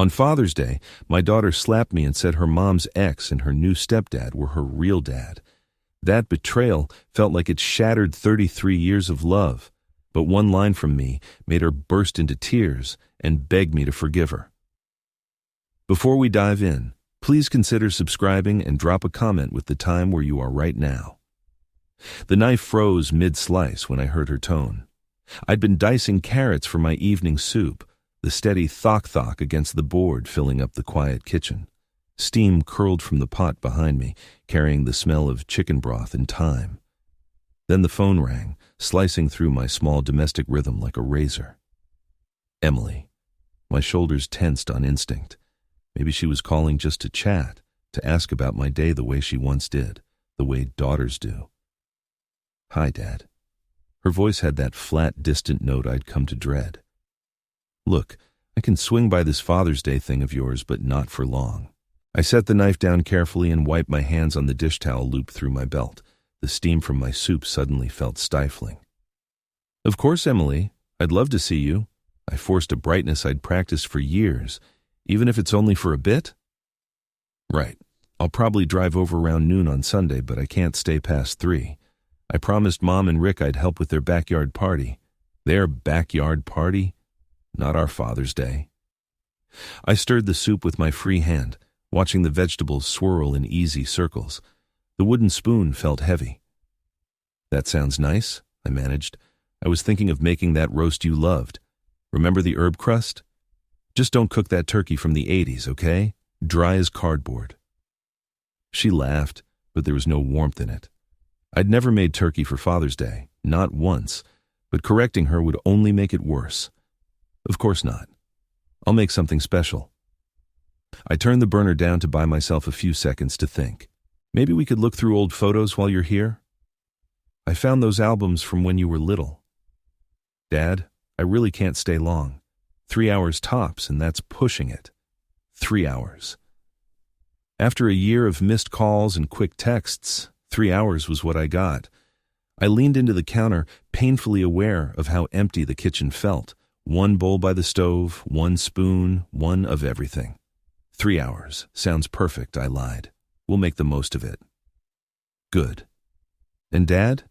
On Father's Day, my daughter slapped me and said her mom's ex and her new stepdad were her real dad. That betrayal felt like it shattered 33 years of love, but one line from me made her burst into tears and beg me to forgive her. Before we dive in, please consider subscribing and drop a comment with the time where you are right now. The knife froze mid-slice when I heard her tone. I'd been dicing carrots for my evening soup, the steady thok-thok against the board filling up the quiet kitchen. Steam curled from the pot behind me, carrying the smell of chicken broth and thyme. Then the phone rang, slicing through my small domestic rhythm like a razor. Emily. My shoulders tensed on instinct. Maybe she was calling just to chat, to ask about my day the way she once did, the way daughters do. "Hi, Dad." Her voice had that flat, distant note I'd come to dread. "Look, I can swing by this Father's Day thing of yours, but not for long." I set the knife down carefully and wiped my hands on the dish towel loop through my belt. The steam from my soup suddenly felt stifling. "Of course, Emily. I'd love to see you." I forced a brightness I'd practiced for years, even if it's only for a bit. "Right. I'll probably drive over around noon on Sunday, but I can't stay past 3. I promised Mom and Rick I'd help with their backyard party." "Their backyard party? Not our Father's Day." I stirred the soup with my free hand, watching the vegetables swirl in easy circles. The wooden spoon felt heavy. "That sounds nice," I managed. "I was thinking of making that roast you loved. Remember the herb crust? Just don't cook that turkey from the 80s, okay? Dry as cardboard." She laughed, but there was no warmth in it. I'd never made turkey for Father's Day, not once, but correcting her would only make it worse. "Of course not. I'll make something special." I turned the burner down to buy myself a few seconds to think. "Maybe we could look through old photos while you're here? I found those albums from when you were little." "Dad, I really can't stay long. 3 hours tops, and that's pushing it." 3 hours. After a year of missed calls and quick texts, 3 hours was what I got. I leaned into the counter, painfully aware of how empty the kitchen felt. One bowl by the stove, one spoon, one of everything. 3 hours. Sounds perfect, I lied. We'll make the most of it. Good. And Dad?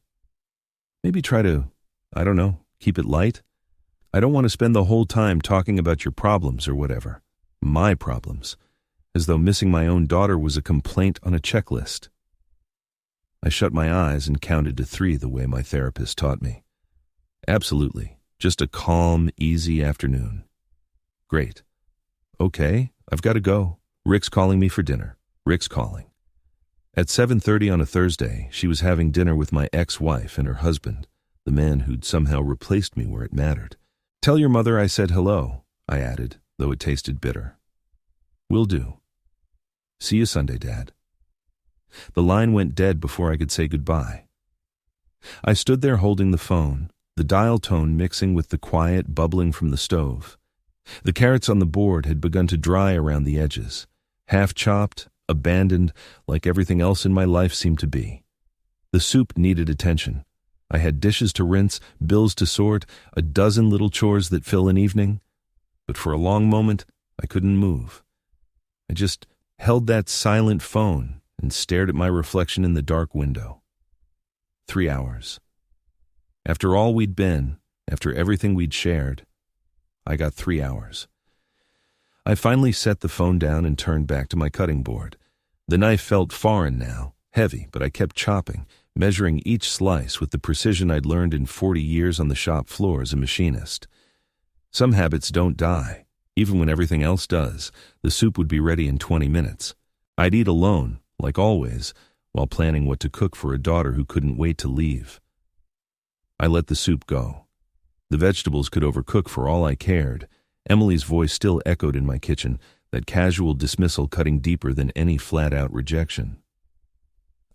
Maybe try to, I don't know, keep it light? I don't want to spend the whole time talking about your problems or whatever. My problems. As though missing my own daughter was a complaint on a checklist. I shut my eyes and counted to 3 the way my therapist taught me. Absolutely. Just a calm, easy afternoon. Great. Okay, I've got to go. Rick's calling me for dinner. Rick's calling. At 7:30 on a Thursday, she was having dinner with my ex-wife and her husband, the man who'd somehow replaced me where it mattered. "Tell your mother I said hello," I added, though it tasted bitter. "Will do. See you Sunday, Dad." The line went dead before I could say goodbye. I stood there holding the phone, the dial tone mixing with the quiet bubbling from the stove. The carrots on the board had begun to dry around the edges, half-chopped, abandoned, like everything else in my life seemed to be. The soup needed attention. I had dishes to rinse, bills to sort, a dozen little chores that fill an evening. But for a long moment, I couldn't move. I just held that silent phone and stared at my reflection in the dark window. 3 hours. After all we'd been, after everything we'd shared, I got 3 hours. I finally set the phone down and turned back to my cutting board. The knife felt foreign now, heavy, but I kept chopping, measuring each slice with the precision I'd learned in 40 years on the shop floor as a machinist. Some habits don't die. Even when everything else does, the soup would be ready in 20 minutes. I'd eat alone, like always, while planning what to cook for a daughter who couldn't wait to leave. I let the soup go. The vegetables could overcook for all I cared. Emily's voice still echoed in my kitchen, that casual dismissal cutting deeper than any flat-out rejection.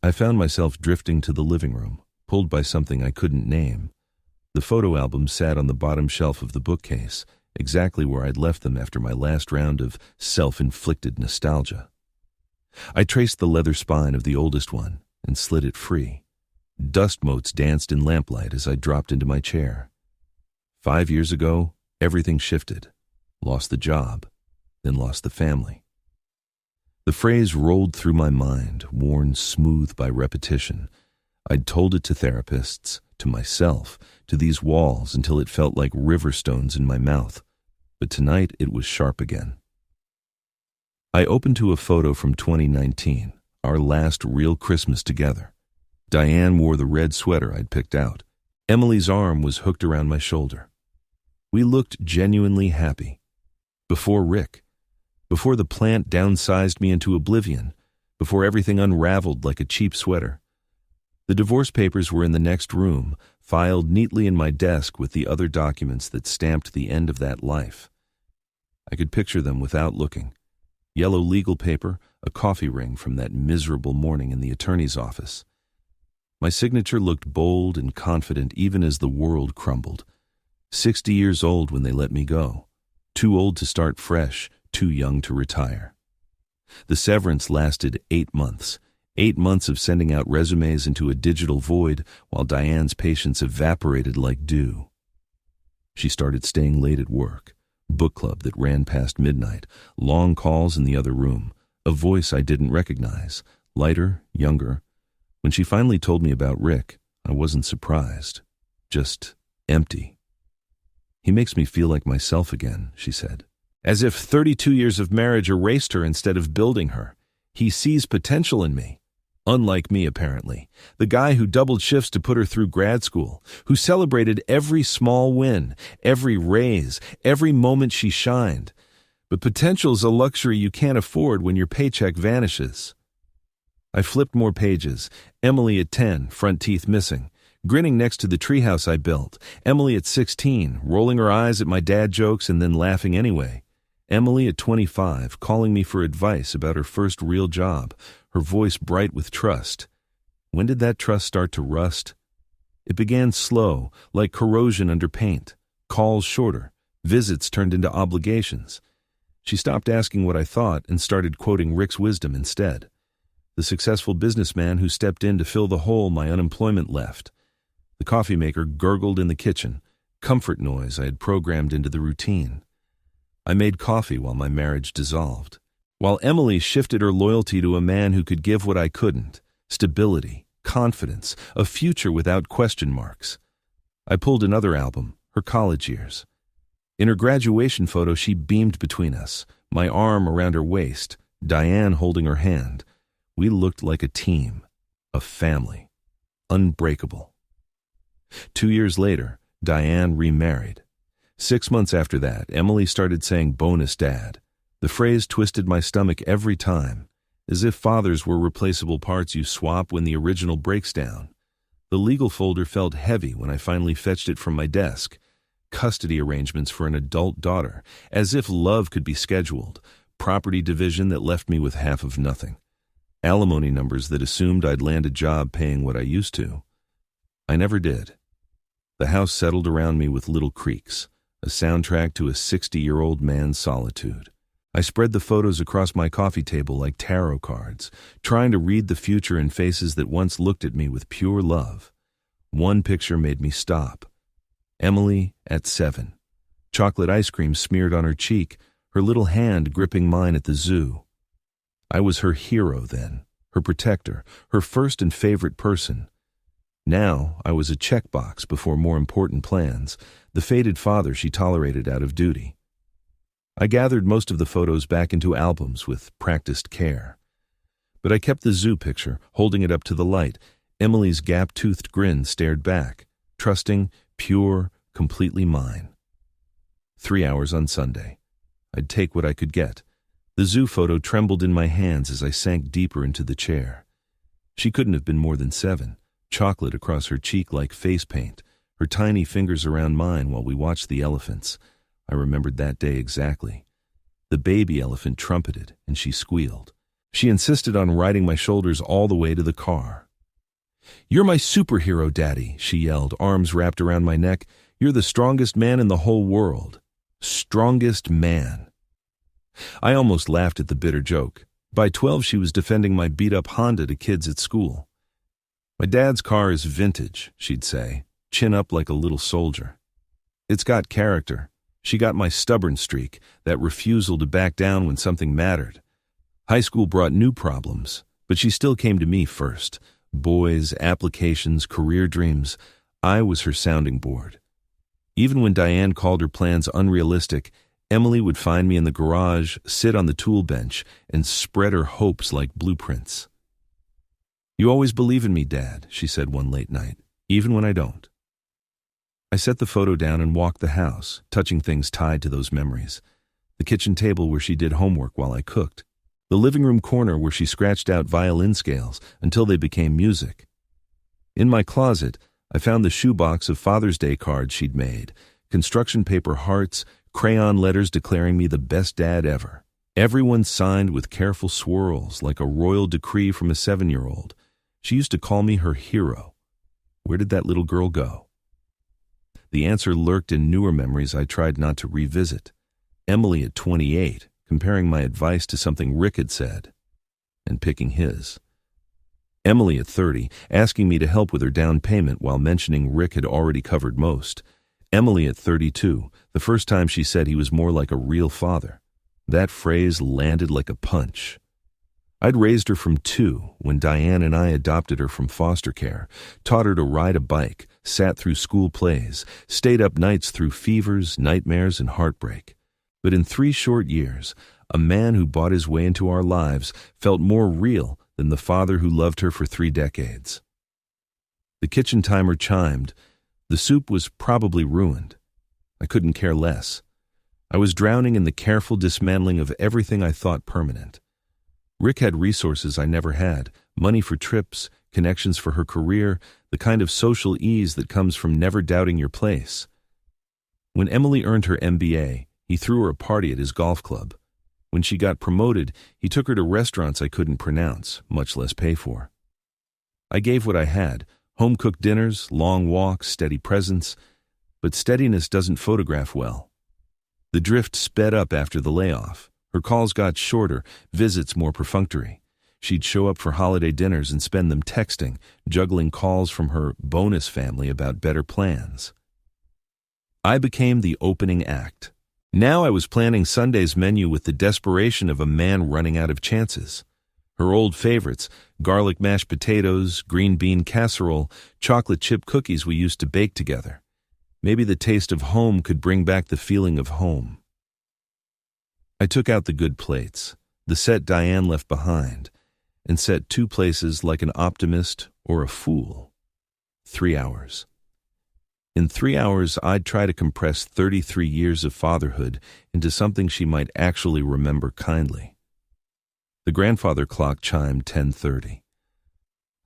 I found myself drifting to the living room, pulled by something I couldn't name. The photo albums sat on the bottom shelf of the bookcase, exactly where I'd left them after my last round of self-inflicted nostalgia. I traced the leather spine of the oldest one and slid it free. Dust motes danced in lamplight as I dropped into my chair. 5 years ago, everything shifted. Lost the job. then lost the family. The phrase rolled through my mind, worn smooth by repetition. I'd told it to therapists, to myself, to these walls until it felt like river stones in my mouth. But tonight it was sharp again. I opened to a photo from 2019, our last real Christmas together. Diane wore the red sweater I'd picked out. Emily's arm was hooked around my shoulder. We looked genuinely happy. Before Rick. Before the plant downsized me into oblivion. Before everything unraveled like a cheap sweater. The divorce papers were in the next room, filed neatly in my desk with the other documents that stamped the end of that life. I could picture them without looking. Yellow legal paper, a coffee ring from that miserable morning in the attorney's office. My signature looked bold and confident even as the world crumbled. 60 years old when they let me go. Too old to start fresh, too young to retire. The severance lasted 8 months. 8 months of sending out resumes into a digital void while Diane's patience evaporated like dew. She started staying late at work. Book club that ran past midnight. Long calls in the other room. A voice I didn't recognize. Lighter, younger. When she finally told me about Rick, I wasn't surprised. Just empty. He makes me feel like myself again, she said. As if 32 years of marriage erased her instead of building her. He sees potential in me. Unlike me, apparently. The guy who doubled shifts to put her through grad school, who celebrated every small win, every raise, every moment she shined. But potential's a luxury you can't afford when your paycheck vanishes. I flipped more pages. Emily at 10, front teeth missing. Grinning next to the treehouse I built. Emily at 16, rolling her eyes at my dad jokes and then laughing anyway. Emily at 25, calling me for advice about her first real job, her voice bright with trust. When did that trust start to rust? It began slow, like corrosion under paint. Calls shorter. Visits turned into obligations. She stopped asking what I thought and started quoting Rick's wisdom instead. The successful businessman who stepped in to fill the hole my unemployment left. The coffee maker gurgled in the kitchen, comfort noise I had programmed into the routine. I made coffee while my marriage dissolved. While Emily shifted her loyalty to a man who could give what I couldn't, stability, confidence, a future without question marks. I pulled another album, her college years. In her graduation photo, she beamed between us, my arm around her waist, Diane holding her hand. We looked like a team, a family, unbreakable. 2 years later, Diane remarried. 6 months after that, Emily started saying bonus dad. The phrase twisted my stomach every time, as if fathers were replaceable parts you swap when the original breaks down. The legal folder felt heavy when I finally fetched it from my desk. Custody arrangements for an adult daughter, as if love could be scheduled. Property division that left me with half of nothing. Alimony numbers that assumed I'd land a job paying what I used to. I never did. The house settled around me with little creaks, a soundtrack to a 60-year-old man's solitude. I spread the photos across my coffee table like tarot cards, trying to read the future in faces that once looked at me with pure love. One picture made me stop. Emily at 7. Chocolate ice cream smeared on her cheek, her little hand gripping mine at the zoo. I was her hero then, her protector, her first and favorite person. Now I was a checkbox before more important plans, the faded father she tolerated out of duty. I gathered most of the photos back into albums with practiced care. But I kept the zoo picture, holding it up to the light. Emily's gap-toothed grin stared back, trusting, pure, completely mine. 3 hours on Sunday. I'd take what I could get. The zoo photo trembled in my hands as I sank deeper into the chair. She couldn't have been more than 7, chocolate across her cheek like face paint, her tiny fingers around mine while we watched the elephants. I remembered that day exactly. The baby elephant trumpeted, and she squealed. She insisted on riding my shoulders all the way to the car. "You're my superhero, Daddy," she yelled, arms wrapped around my neck. "You're the strongest man in the whole world. Strongest man." I almost laughed at the bitter joke. By 12, she was defending my beat-up Honda to kids at school. "My dad's car is vintage," she'd say, chin up like a little soldier. "It's got character." She got my stubborn streak, that refusal to back down when something mattered. High school brought new problems, but she still came to me first. Boys, applications, career dreams. I was her sounding board. Even when Diane called her plans unrealistic, Emily would find me in the garage, sit on the tool bench, and spread her hopes like blueprints. "You always believe in me, Dad," she said one late night, "even when I don't." I set the photo down and walked the house, touching things tied to those memories. The kitchen table where she did homework while I cooked. The living room corner where she scratched out violin scales until they became music. In my closet, I found the shoebox of Father's Day cards she'd made, construction paper hearts, crayon letters declaring me the best dad ever. Everyone signed with careful swirls like a royal decree from a 7-year-old. She used to call me her hero. Where did that little girl go? The answer lurked in newer memories I tried not to revisit. Emily at 28, comparing my advice to something Rick had said, and picking his. Emily at 30, asking me to help with her down payment while mentioning Rick had already covered most. Emily at 32, the first time she said he was more like a real father. That phrase landed like a punch. I'd raised her from 2 when Diane and I adopted her from foster care, taught her to ride a bike, sat through school plays, stayed up nights through fevers, nightmares, and heartbreak. But in 3 short years, a man who bought his way into our lives felt more real than the father who loved her for 3 decades. The kitchen timer chimed. The soup was probably ruined. I couldn't care less. I was drowning in the careful dismantling of everything I thought permanent. Rick had resources I never had, money for trips, connections for her career, the kind of social ease that comes from never doubting your place. When Emily earned her MBA, he threw her a party at his golf club. When she got promoted, he took her to restaurants I couldn't pronounce, much less pay for. I gave what I had, home-cooked dinners, long walks, steady presence, but steadiness doesn't photograph well. The drift sped up after the layoff. Her calls got shorter, visits more perfunctory. She'd show up for holiday dinners and spend them texting, juggling calls from her bonus family about better plans. I became the opening act. Now I was planning Sunday's menu with the desperation of a man running out of chances. Her old favorites, garlic mashed potatoes, green bean casserole, chocolate chip cookies we used to bake together. Maybe the taste of home could bring back the feeling of home. I took out the good plates, the set Diane left behind, and set 2 places like an optimist or a fool. 3 hours. In 3 hours, I'd try to compress 33 years of fatherhood into something she might actually remember kindly. The grandfather clock chimed 10:30.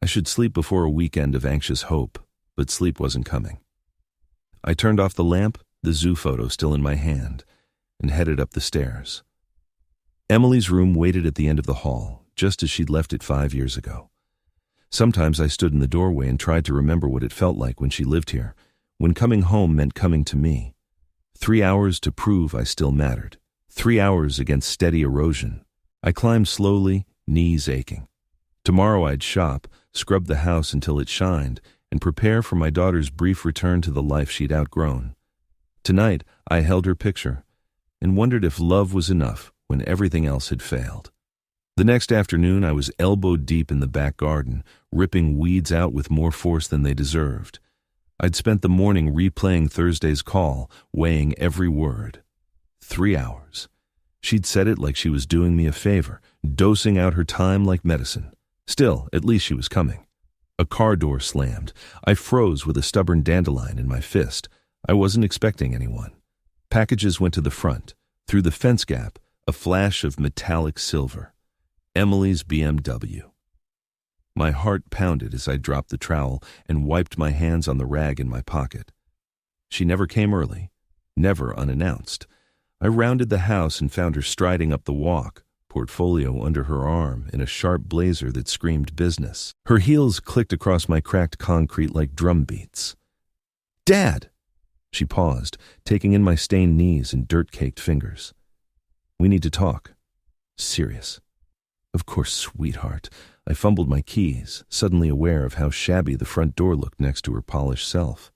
I should sleep before a weekend of anxious hope, but sleep wasn't coming. I turned off the lamp, the zoo photo still in my hand, and headed up the stairs. Emily's room waited at the end of the hall, just as she'd left it 5 years ago. Sometimes I stood in the doorway and tried to remember what it felt like when she lived here, when coming home meant coming to me. 3 hours to prove I still mattered. 3 hours against steady erosion. I climbed slowly, knees aching. Tomorrow I'd shop, scrub the house until it shined, and prepare for my daughter's brief return to the life she'd outgrown. Tonight, I held her picture and wondered if love was enough when everything else had failed. The next afternoon, I was elbow deep in the back garden, ripping weeds out with more force than they deserved. I'd spent the morning replaying Thursday's call, weighing every word. 3 hours. She'd said it like she was doing me a favor, dosing out her time like medicine. Still, at least she was coming. A car door slammed. I froze with a stubborn dandelion in my fist. I wasn't expecting anyone. Packages went to the front. Through the fence gap, a flash of metallic silver. Emily's BMW. My heart pounded as I dropped the trowel and wiped my hands on the rag in my pocket. She never came early, never unannounced. I rounded the house and found her striding up the walk, portfolio under her arm, in a sharp blazer that screamed business. Her heels clicked across my cracked concrete like drum beats. "Dad!" She paused, taking in my stained knees and dirt-caked fingers. "We need to talk. Serious." "Of course, sweetheart." I fumbled my keys, suddenly aware of how shabby the front door looked next to her polished self.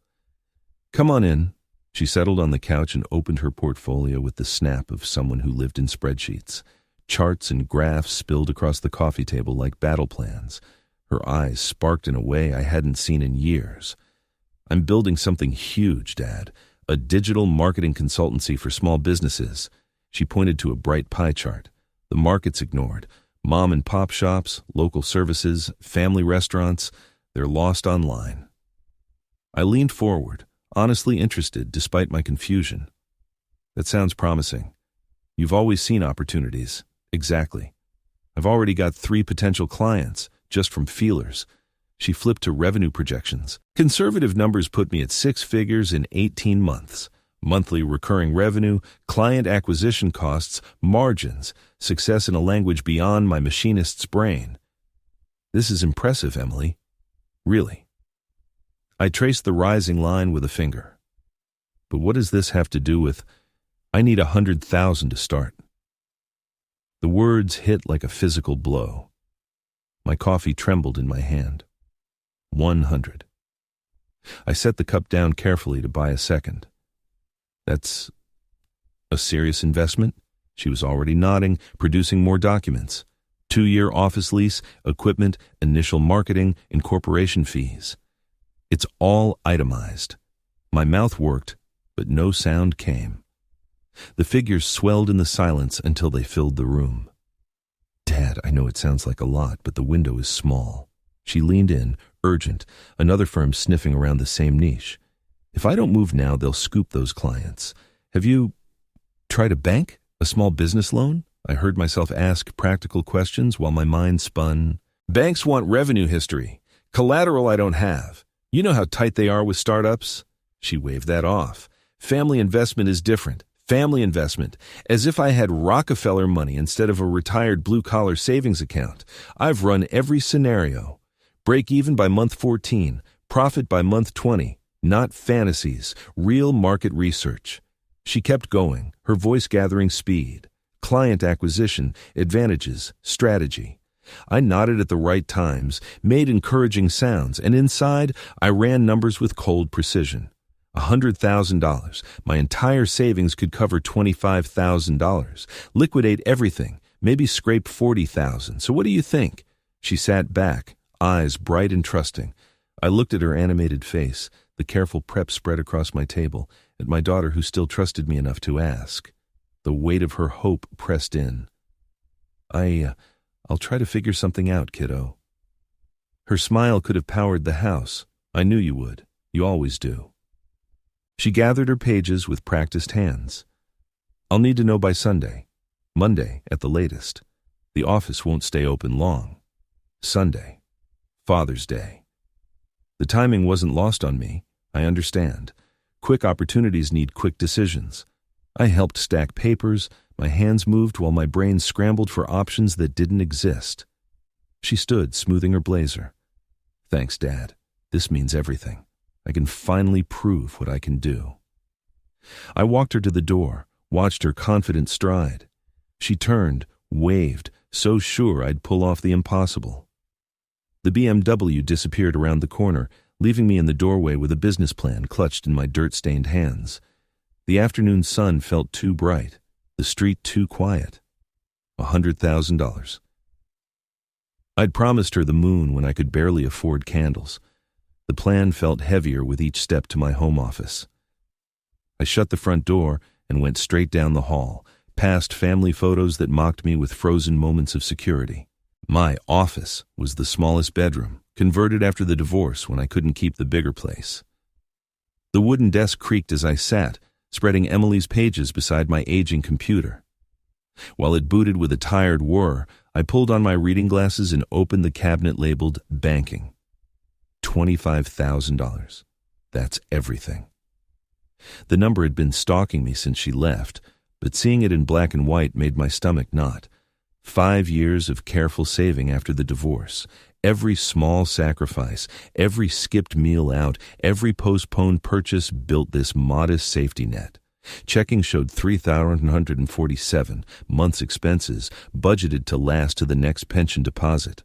"Come on in." She settled on the couch and opened her portfolio with the snap of someone who lived in spreadsheets. Charts and graphs spilled across the coffee table like battle plans. Her eyes sparked in a way I hadn't seen in years. "I'm building something huge, Dad. A digital marketing consultancy for small businesses." She pointed to a bright pie chart. The market's ignored. Mom and pop shops, local services, family restaurants, they're lost online. I leaned forward, honestly interested despite my confusion. "That sounds promising. You've always seen opportunities." "Exactly. I've already got 3 potential clients, just from feelers." She flipped to revenue projections. "Conservative numbers put me at 6 figures in 18 months. Monthly recurring revenue, client acquisition costs, margins, success in a language beyond my machinist's brain." "This is impressive, Emily. Really." I traced the rising line with a finger. "But what does this have to do with, I need 100,000 to start?" The words hit like a physical blow. My coffee trembled in my hand. 100. I set the cup down carefully to buy a second. "That's a serious investment?" She was already nodding, producing more documents. 2-year office lease, equipment, initial marketing, incorporation fees. It's all itemized. My mouth worked, but no sound came. The figures swelled in the silence until they filled the room. "Dad, I know it sounds like a lot, but the window is small." She leaned in, urgent, another firm sniffing around the same niche. "If I don't move now, they'll scoop those clients. Have you tried a bank? A small business loan?" I heard myself ask practical questions while my mind spun. "Banks want revenue history. Collateral I don't have. You know how tight they are with startups." She waved that off. "Family investment is different. Family investment. As if I had Rockefeller money instead of a retired blue-collar savings account. I've run every scenario. Break even by month 14. Profit by month 20. Not fantasies. Real market research." She kept going, her voice gathering speed. Client acquisition, advantages, strategy. I nodded at the right times, made encouraging sounds, and inside, I ran numbers with cold precision. $100,000. My entire savings could cover $25,000. Liquidate everything. Maybe scrape $40,000. So what do you think? She sat back, eyes bright and trusting. I looked at her animated face, the careful prep spread across my table, at my daughter who still trusted me enough to ask. The weight of her hope pressed in. I'll try to figure something out, kiddo." Her smile could have powered the house. I knew you would. You always do. She gathered her pages with practiced hands. "I'll need to know by Sunday. Monday at the latest. The office won't stay open long. Sunday. Father's Day." The timing wasn't lost on me. I understand. Quick opportunities need quick decisions. I helped stack papers. My hands moved while my brain scrambled for options that didn't exist. She stood, smoothing her blazer. "Thanks, Dad. This means everything. I can finally prove what I can do." I walked her to the door, watched her confident stride. She turned, waved, so sure I'd pull off the impossible. The BMW disappeared around the corner, leaving me in the doorway with a business plan clutched in my dirt-stained hands. The afternoon sun felt too bright, the street too quiet. $100,000. I'd promised her the moon when I could barely afford candles. The plan felt heavier with each step to my home office. I shut the front door and went straight down the hall, past family photos that mocked me with frozen moments of security. My office was the smallest bedroom, converted after the divorce when I couldn't keep the bigger place. The wooden desk creaked as I sat, spreading Emily's pages beside my aging computer. While it booted with a tired whir, I pulled on my reading glasses and opened the cabinet labeled Banking. $25,000. That's everything. The number had been stalking me since she left, but seeing it in black and white made my stomach knot. 5 years of careful saving after the divorce. Every small sacrifice, every skipped meal out, every postponed purchase built this modest safety net. Checking showed 3,147 months' expenses, budgeted to last to the next pension deposit.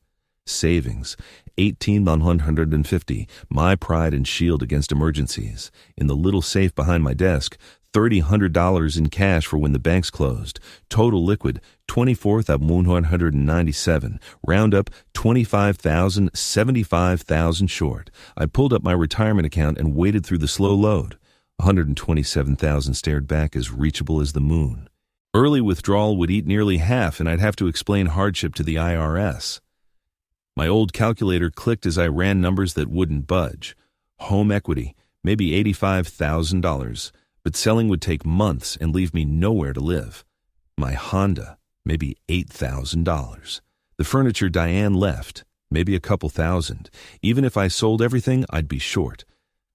Savings, 18,150, my pride and shield against emergencies. In the little safe behind my desk, $300 in cash for when the banks closed. Total liquid, 24,197. Round up, 25,000, 75,000 short. I pulled up my retirement account and waded through the slow load. 127,000 stared back as reachable as the moon. Early withdrawal would eat nearly half, and I'd have to explain hardship to the IRS. My old calculator clicked as I ran numbers that wouldn't budge. Home equity, maybe $85,000, but selling would take months and leave me nowhere to live. My Honda, maybe $8,000. The furniture Diane left, maybe a couple thousand. Even if I sold everything, I'd be short.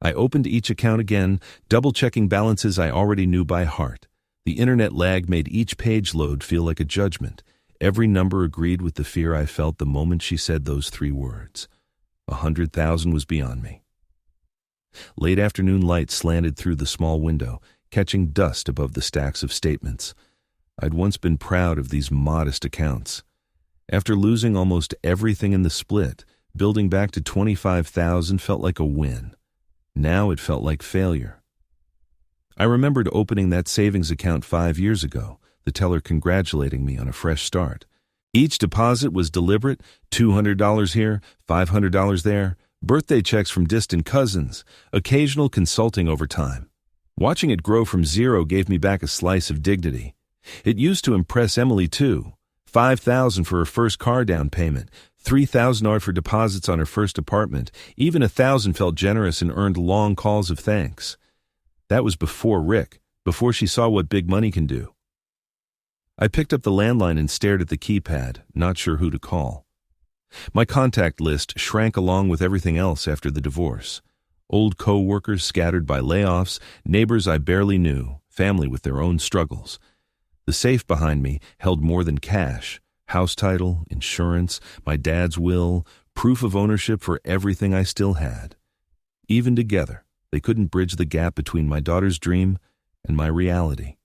I opened each account again, double-checking balances I already knew by heart. The internet lag made each page load feel like a judgment. Every number agreed with the fear I felt the moment she said those 3 words. 100,000 was beyond me. Late afternoon light slanted through the small window, catching dust above the stacks of statements. I'd once been proud of these modest accounts. After losing almost everything in the split, building back to 25,000 felt like a win. Now it felt like failure. I remembered opening that savings account 5 years ago, the teller congratulating me on a fresh start. Each deposit was deliberate, $200 here, $500 there, birthday checks from distant cousins, occasional consulting over time. Watching it grow from zero gave me back a slice of dignity. It used to impress Emily too. $5,000 for her first car down payment, $3,000 for deposits on her first apartment, even $1,000 felt generous and earned long calls of thanks. That was before Rick, before she saw what big money can do. I picked up the landline and stared at the keypad, not sure who to call. My contact list shrank along with everything else after the divorce. Old co-workers scattered by layoffs, neighbors I barely knew, family with their own struggles. The safe behind me held more than cash: house title, insurance, my dad's will, proof of ownership for everything I still had. Even together, they couldn't bridge the gap between my daughter's dream and my reality.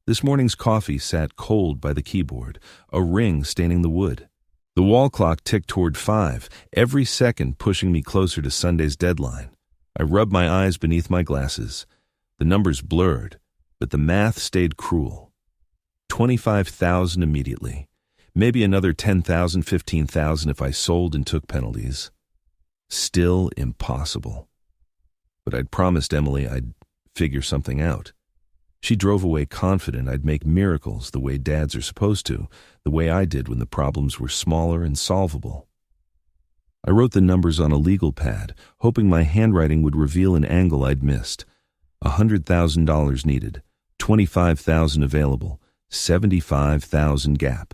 This morning's coffee sat cold by the keyboard, a ring staining the wood. The wall clock ticked toward 5, every second pushing me closer to Sunday's deadline. I rubbed my eyes beneath my glasses. The numbers blurred, but the math stayed cruel. 25,000 immediately. Maybe another 10,000, 15,000 if I sold and took penalties. Still impossible. But I'd promised Emily I'd figure something out. She drove away confident I'd make miracles the way dads are supposed to, the way I did when the problems were smaller and solvable. I wrote the numbers on a legal pad, hoping my handwriting would reveal an angle I'd missed. $100,000 needed, $25,000 available, $75,000 gap.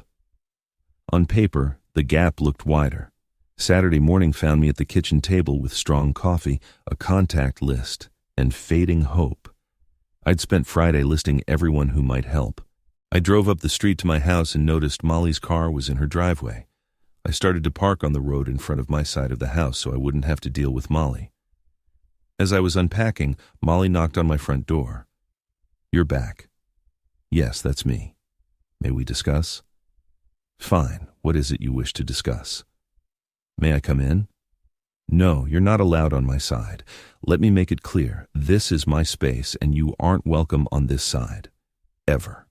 On paper, the gap looked wider. Saturday morning found me at the kitchen table with strong coffee, a contact list, and fading hope. I'd spent Friday listing everyone who might help. I drove up the street to my house and noticed Molly's car was in her driveway. I started to park on the road in front of my side of the house so I wouldn't have to deal with Molly. As I was unpacking, Molly knocked on my front door. "You're back." "Yes, that's me. May we discuss?" "Fine. What is it you wish to discuss?" "May I come in?" "No, you're not allowed on my side. Let me make it clear. This is my space, and you aren't welcome on this side. Ever."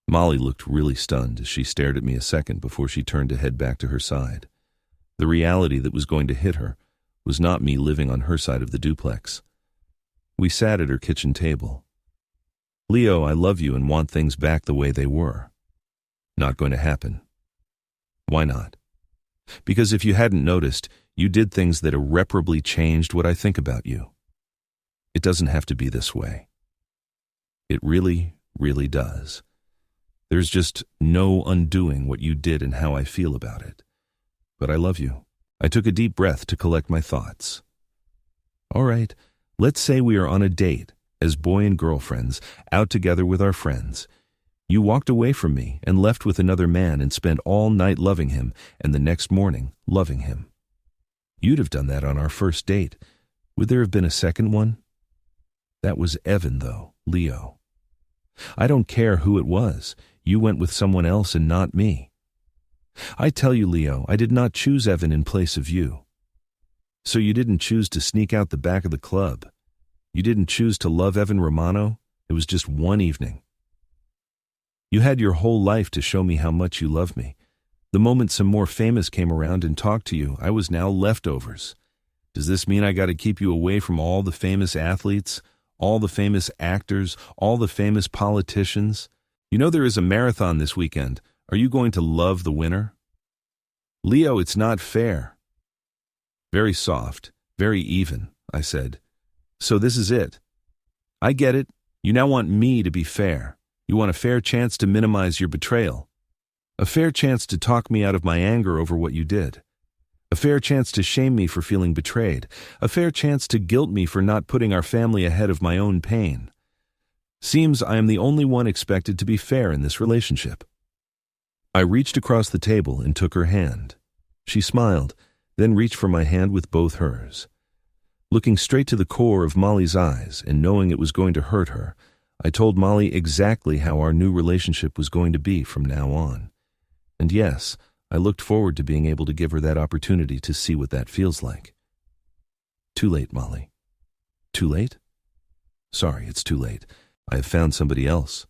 Molly looked really stunned as she stared at me a second before she turned to head back to her side. The reality that was going to hit her was not me living on her side of the duplex. We sat at her kitchen table. "Leo, I love you and want things back the way they were." "Not going to happen." "Why not?" "Because if you hadn't noticed, you did things that irreparably changed what I think about you. It doesn't have to be this way." It really, really does. There's just no undoing what you did and how I feel about it. But I love you. I took a deep breath to collect my thoughts. "All right, let's say we are on a date, as boy and girlfriends, out together with our friends. You walked away from me and left with another man and spent all night loving him and the next morning loving him. You'd have done that on our first date. Would there have been a second one? That was Evan, though, Leo. I don't care who it was. You went with someone else and not me. I tell you, Leo, I did not choose Evan in place of you. So you didn't choose to sneak out the back of the club. You didn't choose to love Evan Romano. It was just one evening. You had your whole life to show me how much you love me. The moment some more famous came around and talked to you, I was now leftovers. Does this mean I got to keep you away from all the famous athletes, all the famous actors, all the famous politicians? You know there is a marathon this weekend. Are you going to love the winner? Leo, it's not fair. Very soft, very even, I said. So this is it. I get it. You now want me to be fair. You want a fair chance to minimize your betrayal. A fair chance to talk me out of my anger over what you did. A fair chance to shame me for feeling betrayed. A fair chance to guilt me for not putting our family ahead of my own pain. Seems I am the only one expected to be fair in this relationship. I reached across the table and took her hand. She smiled, then reached for my hand with both hers. Looking straight to the core of Molly's eyes and knowing it was going to hurt her, I told Molly exactly how our new relationship was going to be from now on. And yes, I looked forward to being able to give her that opportunity to see what that feels like. Too late, Molly. Too late? Sorry, it's too late. I have found somebody else.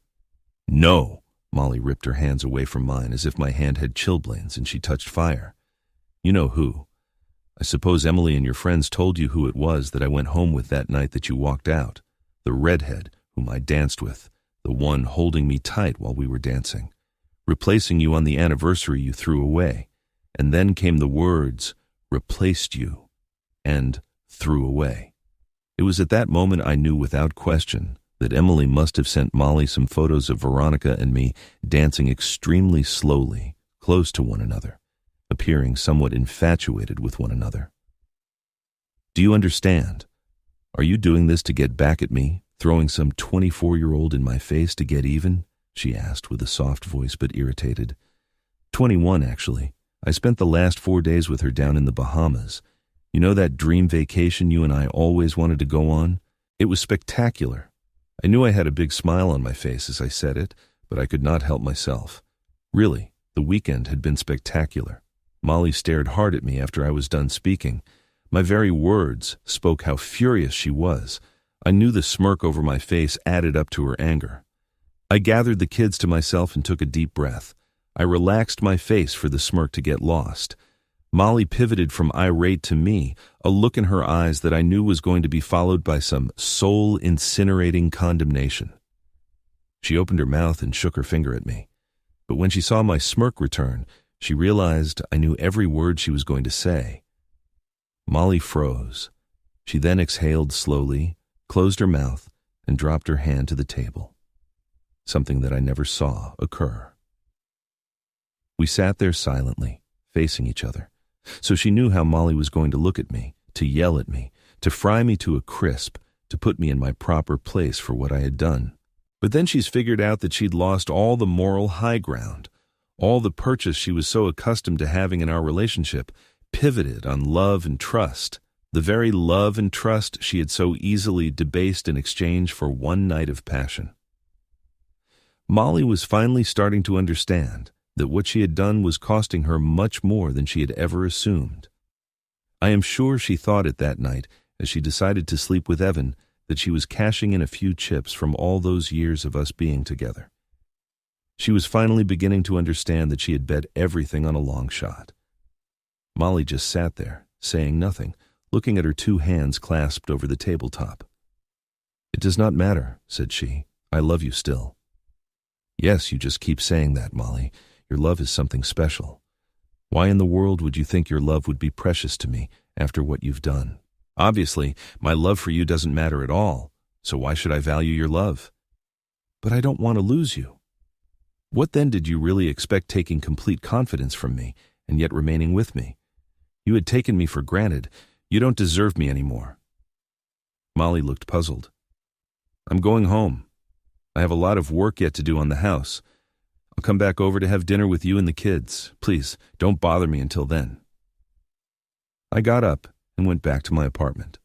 No! Molly ripped her hands away from mine as if my hand had chilblains and she touched fire. You know who. I suppose Emily and your friends told you who it was that I went home with that night that you walked out. The redhead whom I danced with, the one holding me tight while we were dancing, replacing you on the anniversary you threw away. And then came the words, replaced you, and threw away. It was at that moment I knew without question that Emily must have sent Molly some photos of Veronica and me dancing extremely slowly, close to one another, appearing somewhat infatuated with one another. Do you understand? Are you doing this to get back at me, throwing some 24-year-old in my face to get even? She asked with a soft voice but irritated. 21, actually. I spent the last 4 days with her down in the Bahamas. You know that dream vacation you and I always wanted to go on? It was spectacular. I knew I had a big smile on my face as I said it, but I could not help myself. Really, the weekend had been spectacular. Molly stared hard at me after I was done speaking. My very words spoke how furious she was. I knew the smirk over my face added up to her anger. I gathered the kids to myself and took a deep breath. I relaxed my face for the smirk to get lost. Molly pivoted from irate to me, a look in her eyes that I knew was going to be followed by some soul-incinerating condemnation. She opened her mouth and shook her finger at me. But when she saw my smirk return, she realized I knew every word she was going to say. Molly froze. She then exhaled slowly, closed her mouth, and dropped her hand to the table. Something that I never saw occur. We sat there silently, facing each other. So she knew how Molly was going to look at me, to yell at me, to fry me to a crisp, to put me in my proper place for what I had done. But then she's figured out that she'd lost all the moral high ground. All the purchase she was so accustomed to having in our relationship pivoted on love and trust. The very love and trust she had so easily debased in exchange for one night of passion. Molly was finally starting to understand that what she had done was costing her much more than she had ever assumed. I am sure she thought it that night as she decided to sleep with Evan that she was cashing in a few chips from all those years of us being together. She was finally beginning to understand that she had bet everything on a long shot. Molly just sat there, saying nothing, looking at her two hands clasped over the tabletop. "It does not matter," said she. "I love you still." "Yes, you just keep saying that, Molly. Your love is something special. Why in the world would you think your love would be precious to me after what you've done? Obviously, my love for you doesn't matter at all, so why should I value your love? But I don't want to lose you. What then did you really expect taking complete confidence from me and yet remaining with me? You had taken me for granted. You don't deserve me anymore." Molly looked puzzled. "I'm going home. I have a lot of work yet to do on the house. I'll come back over to have dinner with you and the kids. Please, don't bother me until then." I got up and went back to my apartment.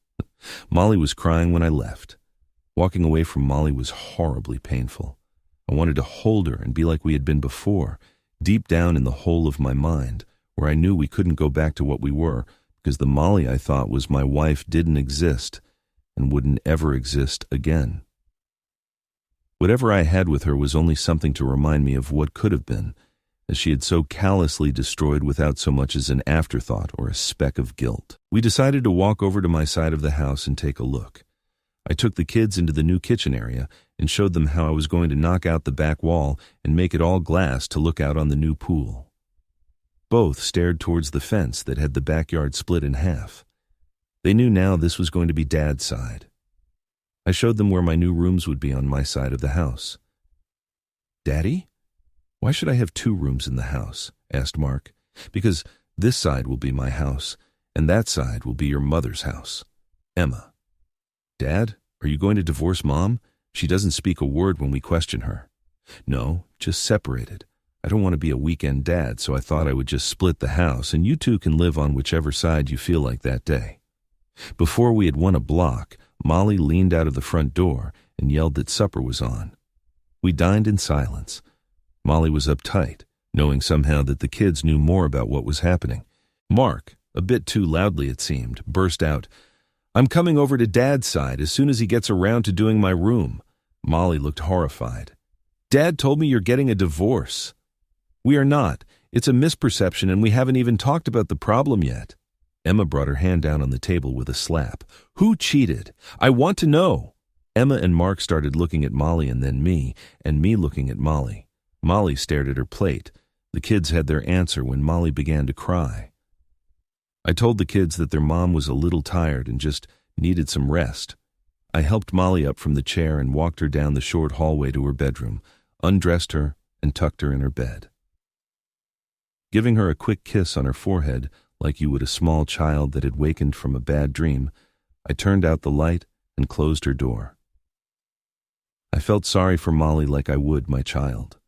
Molly was crying when I left. Walking away from Molly was horribly painful. I wanted to hold her and be like we had been before, deep down in the hole of my mind, where I knew we couldn't go back to what we were, because the Molly I thought was my wife didn't exist and wouldn't ever exist again. Whatever I had with her was only something to remind me of what could have been, as she had so callously destroyed without so much as an afterthought or a speck of guilt. We decided to walk over to my side of the house and take a look. I took the kids into the new kitchen area and showed them how I was going to knock out the back wall and make it all glass to look out on the new pool. Both stared towards the fence that had the backyard split in half. They knew now this was going to be Dad's side. I showed them where my new rooms would be on my side of the house. "Daddy? Why should I have 2 rooms in the house?" asked Mark. "Because this side will be my house, and that side will be your mother's house." Emma: "Dad, are you going to divorce Mom? She doesn't speak a word when we question her." "No, just separated. I don't want to be a weekend dad, so I thought I would just split the house, and you two can live on whichever side you feel like that day." Before we had won a block, Molly leaned out of the front door and yelled that supper was on. We dined in silence. Molly was uptight, knowing somehow that the kids knew more about what was happening. Mark, a bit too loudly it seemed, burst out, "I'm coming over to Dad's side as soon as he gets around to doing my room." Molly looked horrified. "Dad told me you're getting a divorce." "We are not. It's a misperception and we haven't even talked about the problem yet." Emma brought her hand down on the table with a slap. "Who cheated? I want to know." Emma and Mark started looking at Molly and then me, and me looking at Molly. Molly stared at her plate. The kids had their answer when Molly began to cry. I told the kids that their mom was a little tired and just needed some rest. I helped Molly up from the chair and walked her down the short hallway to her bedroom, undressed her, and tucked her in her bed. Giving her a quick kiss on her forehead, like you would a small child that had wakened from a bad dream, I turned out the light and closed her door. I felt sorry for Molly like I would my child,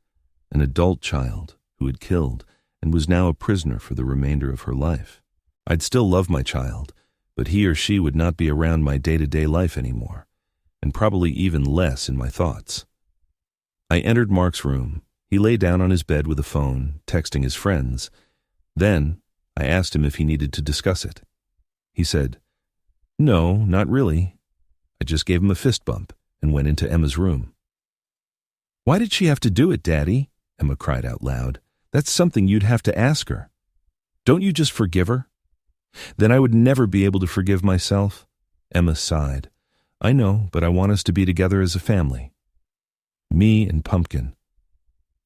an adult child who had killed and was now a prisoner for the remainder of her life. I'd still love my child, but he or she would not be around my day-to-day life anymore, and probably even less in my thoughts. I entered Mark's room. He lay down on his bed with a phone, texting his friends. Then I asked him if he needed to discuss it. He said, "No, not really." I just gave him a fist bump and went into Emma's room. "Why did she have to do it, Daddy?" Emma cried out loud. "That's something you'd have to ask her. Don't you just forgive her?" "Then I would never be able to forgive myself." Emma sighed. "I know, but I want us to be together as a family. Me and Pumpkin.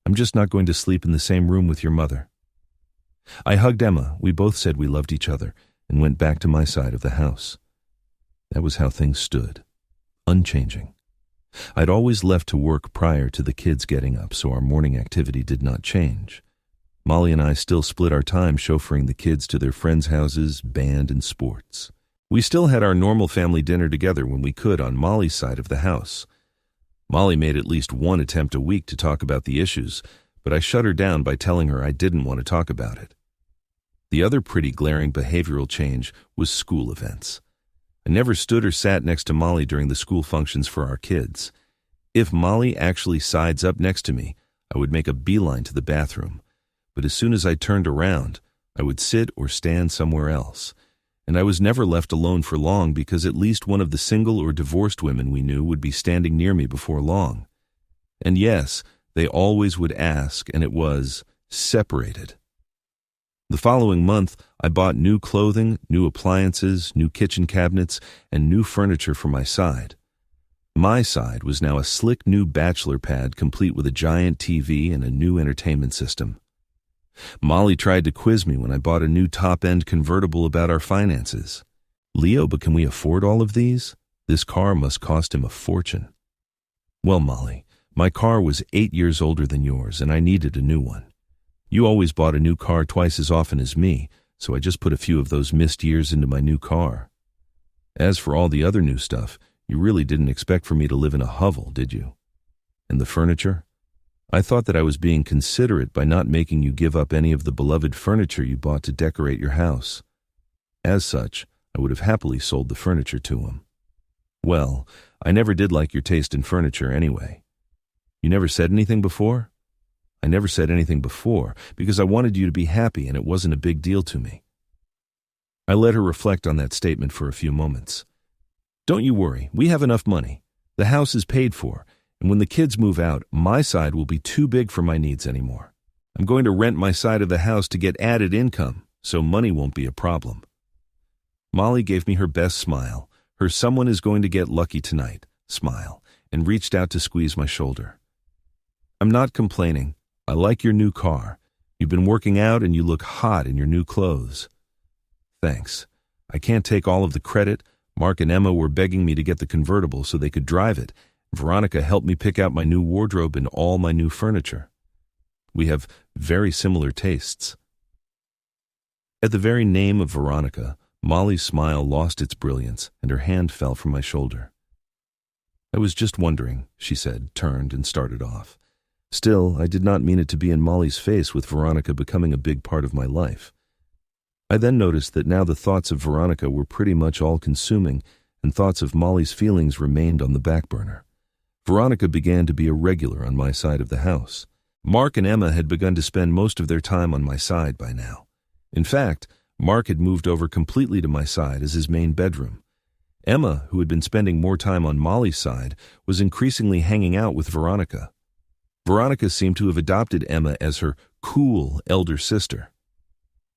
I'm just not going to sleep in the same room with your mother." I hugged Emma. We both said we loved each other and went back to my side of the house. That was how things stood, unchanging. I'd always left to work prior to the kids getting up, so our morning activity did not change. Molly and I still split our time chauffeuring the kids to their friends' houses, band, and sports. We still had our normal family dinner together when we could on Molly's side of the house. Molly made at least one attempt a week to talk about the issues, but I shut her down by telling her I didn't want to talk about it. The other pretty glaring behavioral change was school events. I never stood or sat next to Molly during the school functions for our kids. If Molly actually sides up next to me, I would make a beeline to the bathroom, but as soon as I turned around, I would sit or stand somewhere else. And I was never left alone for long because at least one of the single or divorced women we knew would be standing near me before long. And yes, they always would ask, and it was separated. The following month, I bought new clothing, new appliances, new kitchen cabinets, and new furniture for my side. My side was now a slick new bachelor pad complete with a giant TV and a new entertainment system. Molly tried to quiz me when I bought a new top-end convertible about our finances. "Leo, but can we afford all of these? This car must cost him a fortune." "Well, Molly, my car was 8 years older than yours, and I needed a new one. You always bought a new car twice as often as me, so I just put a few of those missed years into my new car. As for all the other new stuff, you really didn't expect for me to live in a hovel, did you? And the furniture? I thought that I was being considerate by not making you give up any of the beloved furniture you bought to decorate your house. As such, I would have happily sold the furniture to him. Well, I never did like your taste in furniture anyway. You never said anything before?" I never said anything before because I wanted you to be happy and it wasn't a big deal to me." I let her reflect on that statement for a few moments. "Don't you worry, we have enough money. The house is paid for, and when the kids move out, my side will be too big for my needs anymore. I'm going to rent my side of the house to get added income, so money won't be a problem." Molly gave me her best smile, her "someone is going to get lucky tonight" smile, and reached out to squeeze my shoulder. "I'm not complaining. I like your new car. You've been working out and you look hot in your new clothes." "Thanks. I can't take all of the credit. Mark and Emma were begging me to get the convertible so they could drive it. Veronica helped me pick out my new wardrobe and all my new furniture. We have very similar tastes." At the very name of Veronica, Molly's smile lost its brilliance and her hand fell from my shoulder. "I was just wondering," she said, turned and started off. Still, I did not mean it to be in Molly's face with Veronica becoming a big part of my life. I then noticed that now the thoughts of Veronica were pretty much all-consuming and thoughts of Molly's feelings remained on the back burner. Veronica began to be a regular on my side of the house. Mark and Emma had begun to spend most of their time on my side by now. In fact, Mark had moved over completely to my side as his main bedroom. Emma, who had been spending more time on Molly's side, was increasingly hanging out with Veronica. Veronica seemed to have adopted Emma as her cool elder sister.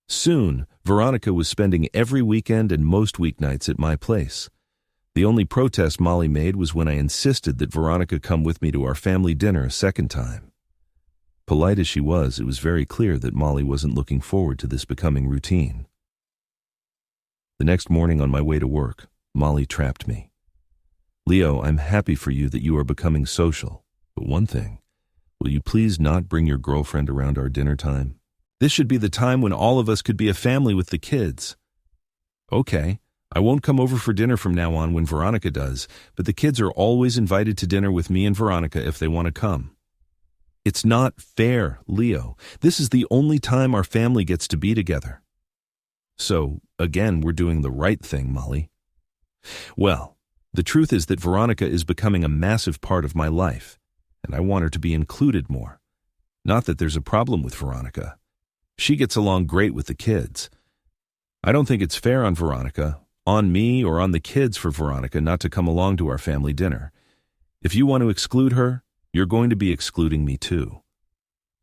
Soon, Veronica was spending every weekend and most weeknights at my place. The only protest Molly made was when I insisted that Veronica come with me to our family dinner a second time. Polite as she was, it was very clear that Molly wasn't looking forward to this becoming routine. The next morning on my way to work, Molly trapped me. "Leo, I'm happy for you that you are becoming social, but one thing, will you please not bring your girlfriend around our dinner time? This should be the time when all of us could be a family with the kids." "Okay, I won't come over for dinner from now on when Veronica does, but the kids are always invited to dinner with me and Veronica if they want to come." "It's not fair, Leo. This is the only time our family gets to be together." "So, again, we're doing the right thing, Molly." "Well, the truth is that Veronica is becoming a massive part of my life, and I want her to be included more. Not that there's a problem with Veronica. She gets along great with the kids. I don't think it's fair on Veronica, on me, or on the kids for Veronica not to come along to our family dinner. If you want to exclude her, you're going to be excluding me too.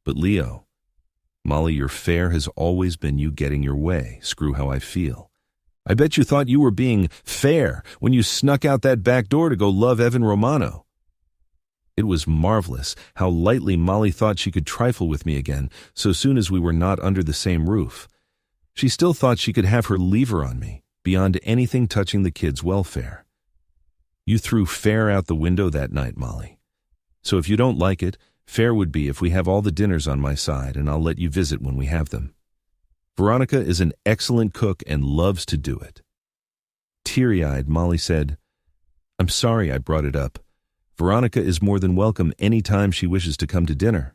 But Leo, Molly, your fare has always been you getting your way, screw how I feel. I bet you thought you were being fair when you snuck out that back door to go love Evan Romano." It was marvelous how lightly Molly thought she could trifle with me again so soon as we were not under the same roof. She still thought she could have her lever on me, beyond anything touching the kids' welfare. "You threw fair out the window that night, Molly. So if you don't like it, fair would be if we have all the dinners on my side and I'll let you visit when we have them. Veronica is an excellent cook and loves to do it." Teary-eyed, Molly said, "I'm sorry I brought it up. Veronica is more than welcome any time she wishes to come to dinner."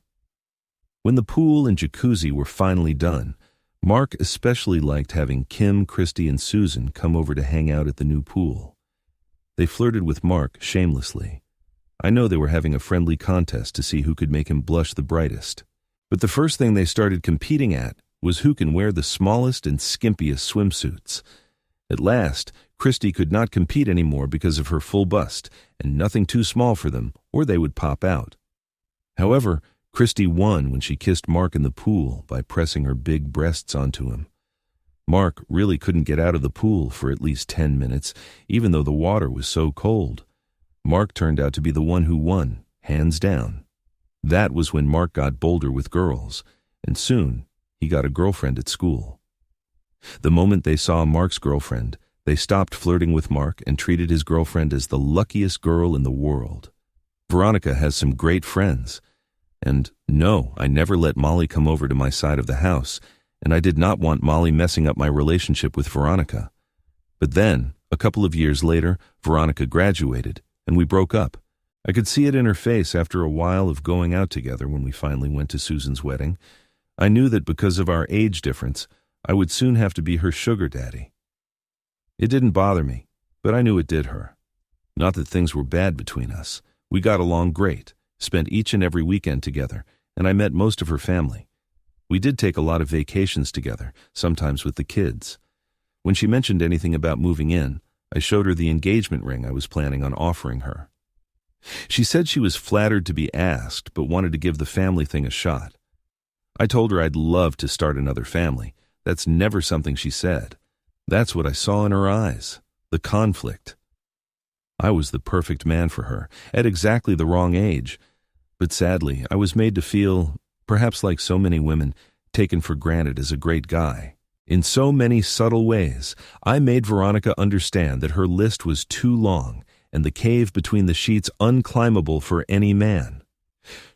When the pool and jacuzzi were finally done, Mark especially liked having Kim, Christy, and Susan come over to hang out at the new pool. They flirted with Mark shamelessly. I know they were having a friendly contest to see who could make him blush the brightest. But the first thing they started competing at was who can wear the smallest and skimpiest swimsuits. At last, Christy could not compete anymore because of her full bust, and nothing too small for them, or they would pop out. However, Christy won when she kissed Mark in the pool by pressing her big breasts onto him. Mark really couldn't get out of the pool for at least 10 minutes, even though the water was so cold. Mark turned out to be the one who won, hands down. That was when Mark got bolder with girls, and soon he got a girlfriend at school. The moment they saw Mark's girlfriend, they stopped flirting with Mark and treated his girlfriend as the luckiest girl in the world. Veronica has some great friends. And no, I never let Molly come over to my side of the house, and I did not want Molly messing up my relationship with Veronica. But then, a couple of years later, Veronica graduated, and we broke up. I could see it in her face after a while of going out together when we finally went to Susan's wedding. I knew that because of our age difference, I would soon have to be her sugar daddy. It didn't bother me, but I knew it did her. Not that things were bad between us. We got along great, spent each and every weekend together, and I met most of her family. We did take a lot of vacations together, sometimes with the kids. When she mentioned anything about moving in, I showed her the engagement ring I was planning on offering her. She said she was flattered to be asked, but wanted to give the family thing a shot. I told her I'd love to start another family. That's never something she said. That's what I saw in her eyes, the conflict. I was the perfect man for her, at exactly the wrong age. But sadly, I was made to feel, perhaps like so many women, taken for granted as a great guy. In so many subtle ways, I made Veronica understand that her list was too long and the cave between the sheets unclimbable for any man.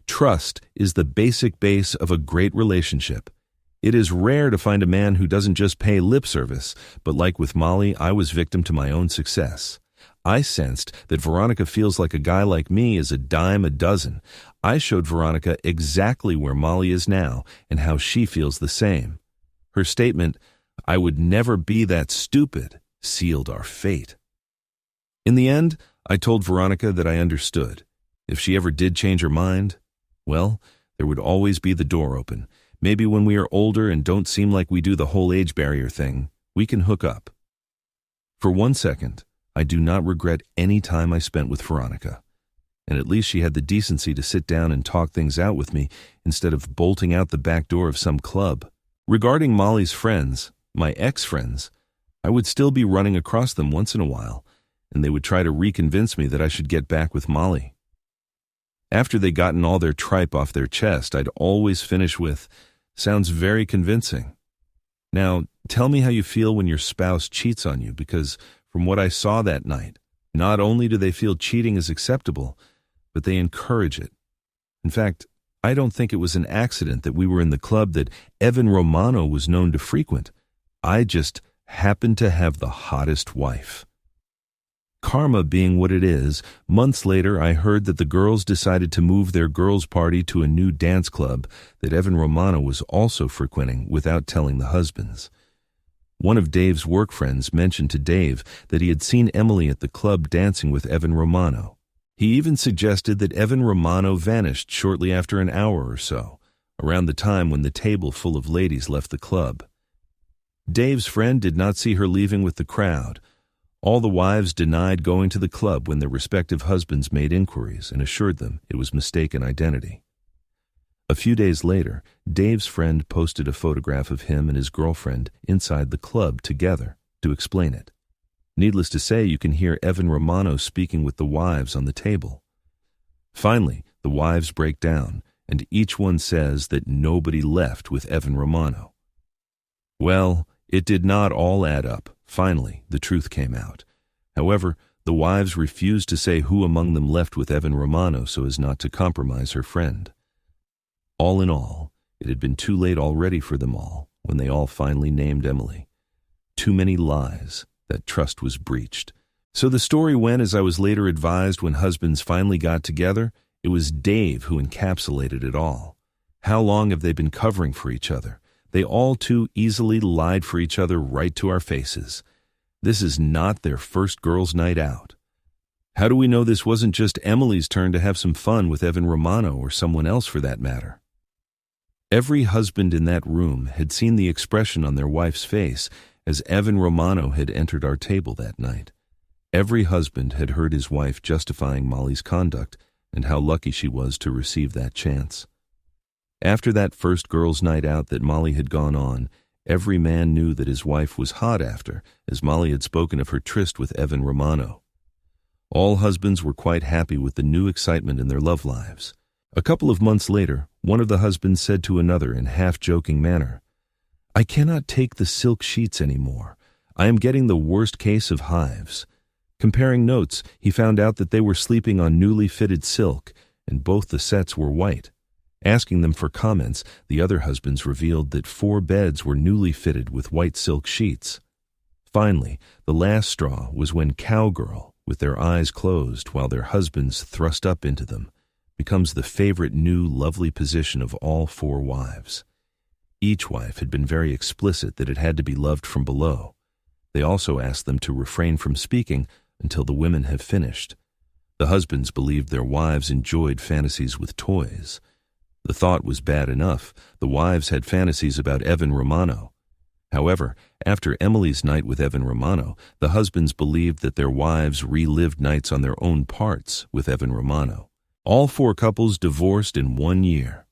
Trust is the basic base of a great relationship. It is rare to find a man who doesn't just pay lip service, but like with Molly, I was victim to my own success. I sensed that Veronica feels like a guy like me is a dime a dozen. I showed Veronica exactly where Molly is now and how she feels the same. Her statement, "I would never be that stupid," sealed our fate. In the end, I told Veronica that I understood. If she ever did change her mind, well, there would always be the door open. Maybe when we are older and don't seem like we do the whole age barrier thing, we can hook up. For 1 second, I do not regret any time I spent with Veronica. And at least she had the decency to sit down and talk things out with me instead of bolting out the back door of some club. Regarding Molly's friends, my ex-friends, I would still be running across them once in a while, and they would try to reconvince me that I should get back with Molly. After they'd gotten all their tripe off their chest, I'd always finish with, "Sounds very convincing." Now, tell me how you feel when your spouse cheats on you, because from what I saw that night, not only do they feel cheating is acceptable, but they encourage it. In fact, I don't think it was an accident that we were in the club that Evan Romano was known to frequent. I just happened to have the hottest wife. Karma being what it is, months later I heard that the girls decided to move their girls' party to a new dance club that Evan Romano was also frequenting without telling the husbands. One of Dave's work friends mentioned to Dave that he had seen Emily at the club dancing with Evan Romano. He even suggested that Evan Romano vanished shortly after an hour or so, around the time when the table full of ladies left the club. Dave's friend did not see her leaving with the crowd. All the wives denied going to the club when their respective husbands made inquiries and assured them it was mistaken identity. A few days later, Dave's friend posted a photograph of him and his girlfriend inside the club together to explain it. Needless to say, you can hear Evan Romano speaking with the wives on the table. Finally, the wives break down, and each one says that nobody left with Evan Romano. Well, it did not all add up. Finally, the truth came out. However, the wives refused to say who among them left with Evan Romano so as not to compromise her friend. All in all, it had been too late already for them all when they all finally named Emily. Too many lies. That trust was breached. So the story went as I was later advised when husbands finally got together. It was Dave who encapsulated it all. How long have they been covering for each other? They all too easily lied for each other right to our faces. This is not their first girls' night out. How do we know this wasn't just Emily's turn to have some fun with Evan Romano or someone else for that matter? Every husband in that room had seen the expression on their wife's face as Evan Romano had entered our table that night. Every husband had heard his wife justifying Molly's conduct and how lucky she was to receive that chance. After that first girls' night out that Molly had gone on, every man knew that his wife was hot after, as Molly had spoken of her tryst with Evan Romano. All husbands were quite happy with the new excitement in their love lives. A couple of months later, one of the husbands said to another in half-joking manner, "I cannot take the silk sheets anymore. I am getting the worst case of hives." Comparing notes, he found out that they were sleeping on newly fitted silk, and both the sets were white. Asking them for comments, the other husbands revealed that 4 beds were newly fitted with white silk sheets. Finally, the last straw was when cowgirl, with their eyes closed while their husbands thrust up into them, becomes the favorite new lovely position of all 4 wives. Each wife had been very explicit that it had to be loved from below. They also asked them to refrain from speaking until the women have finished. The husbands believed their wives enjoyed fantasies with toys. The thought was bad enough. The wives had fantasies about Evan Romano. However, after Emily's night with Evan Romano, the husbands believed that their wives relived nights on their own parts with Evan Romano. All 4 couples divorced in 1 year.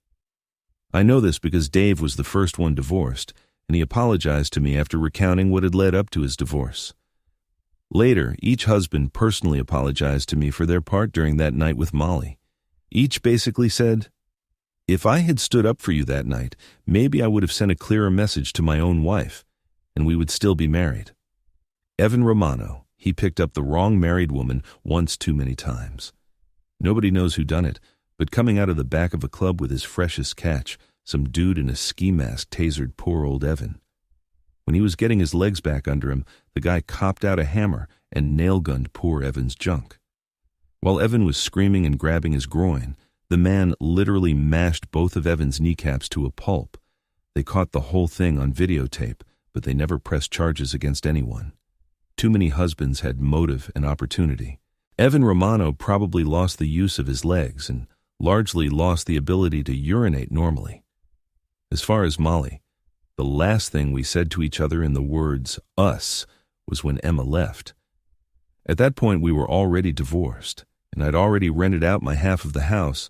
I know this because Dave was the first one divorced, and he apologized to me after recounting what had led up to his divorce. Later, each husband personally apologized to me for their part during that night with Molly. Each basically said, "If I had stood up for you that night, maybe I would have sent a clearer message to my own wife, and we would still be married." Evan Romano, he picked up the wrong married woman once too many times. Nobody knows who done it, but coming out of the back of a club with his freshest catch, some dude in a ski mask tasered poor old Evan. When he was getting his legs back under him, the guy copped out a hammer and nail-gunned poor Evan's junk. While Evan was screaming and grabbing his groin, the man literally mashed both of Evan's kneecaps to a pulp. They caught the whole thing on videotape, but they never pressed charges against anyone. Too many husbands had motive and opportunity. Evan Romano probably lost the use of his legs and largely lost the ability to urinate normally. As far as Molly, the last thing we said to each other in the words "us" was when Emma left. At that point, we were already divorced, and I'd already rented out my half of the house,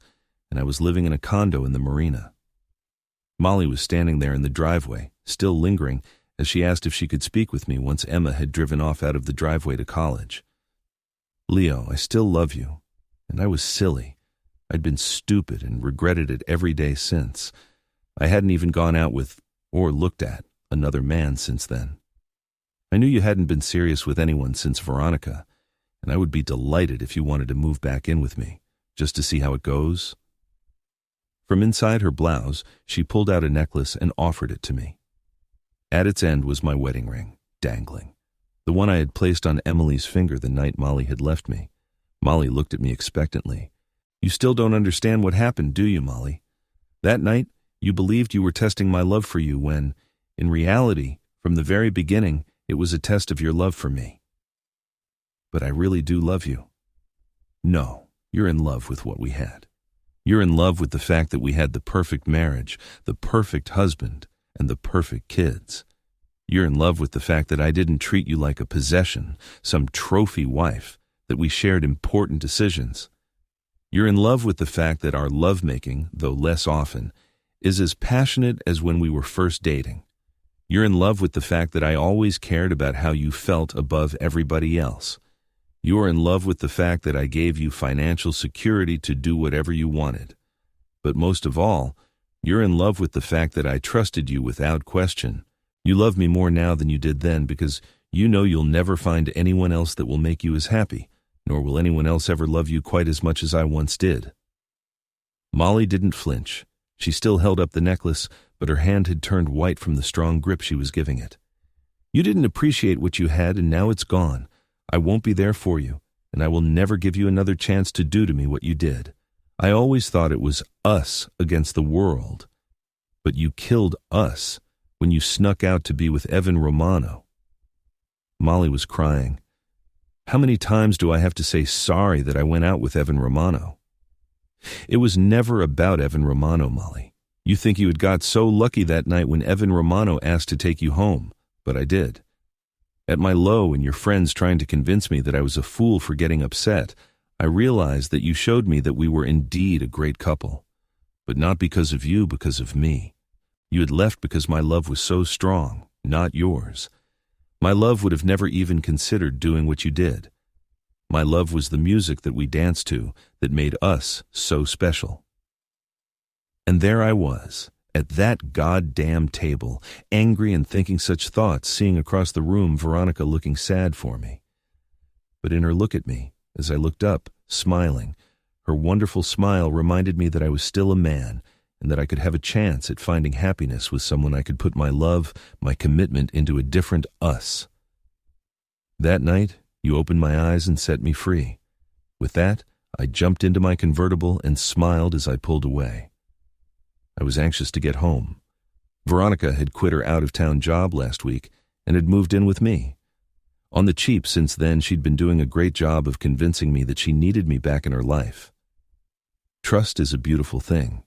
and I was living in a condo in the marina. Molly was standing there in the driveway, still lingering, as she asked if she could speak with me once Emma had driven off out of the driveway to college. "Leo, I still love you, and I was silly. I'd been stupid and regretted it every day since. I hadn't even gone out with, or looked at, another man since then. I knew you hadn't been serious with anyone since Veronica, and I would be delighted if you wanted to move back in with me, just to see how it goes." From inside her blouse, she pulled out a necklace and offered it to me. At its end was my wedding ring, dangling, the one I had placed on Emily's finger the night Molly had left me. Molly looked at me expectantly. "You still don't understand what happened, do you, Molly? That night, you believed you were testing my love for you when, in reality, from the very beginning, it was a test of your love for me." "But I really do love you." "No, you're in love with what we had. You're in love with the fact that we had the perfect marriage, the perfect husband, and the perfect kids. You're in love with the fact that I didn't treat you like a possession, some trophy wife, that we shared important decisions. You're in love with the fact that our lovemaking, though less often, is as passionate as when we were first dating. You're in love with the fact that I always cared about how you felt above everybody else. You are in love with the fact that I gave you financial security to do whatever you wanted. But most of all, you're in love with the fact that I trusted you without question. You love me more now than you did then because you know you'll never find anyone else that will make you as happy, nor will anyone else ever love you quite as much as I once did." Molly didn't flinch. She still held up the necklace, but her hand had turned white from the strong grip she was giving it. "You didn't appreciate what you had, and now it's gone. I won't be there for you, and I will never give you another chance to do to me what you did. I always thought it was us against the world. But you killed us when you snuck out to be with Evan Romano." Molly was crying. "How many times do I have to say sorry that I went out with Evan Romano?" "It was never about Evan Romano, Molly. You think you had got so lucky that night when Evan Romano asked to take you home, but I did. At my low and your friends trying to convince me that I was a fool for getting upset, I realized that you showed me that we were indeed a great couple. But not because of you, because of me. You had left because my love was so strong, not yours. My love would have never even considered doing what you did. My love was the music that we danced to that made us so special." And there I was, at that goddamn table, angry and thinking such thoughts, seeing across the room Veronica looking sad for me. But in her look at me, as I looked up, smiling, her wonderful smile reminded me that I was still a man and that I could have a chance at finding happiness with someone I could put my love, my commitment into a different us. That night, you opened my eyes and set me free. With that, I jumped into my convertible and smiled as I pulled away. I was anxious to get home. Veronica had quit her out-of-town job last week and had moved in with me. On the cheap since then, she'd been doing a great job of convincing me that she needed me back in her life. Trust is a beautiful thing.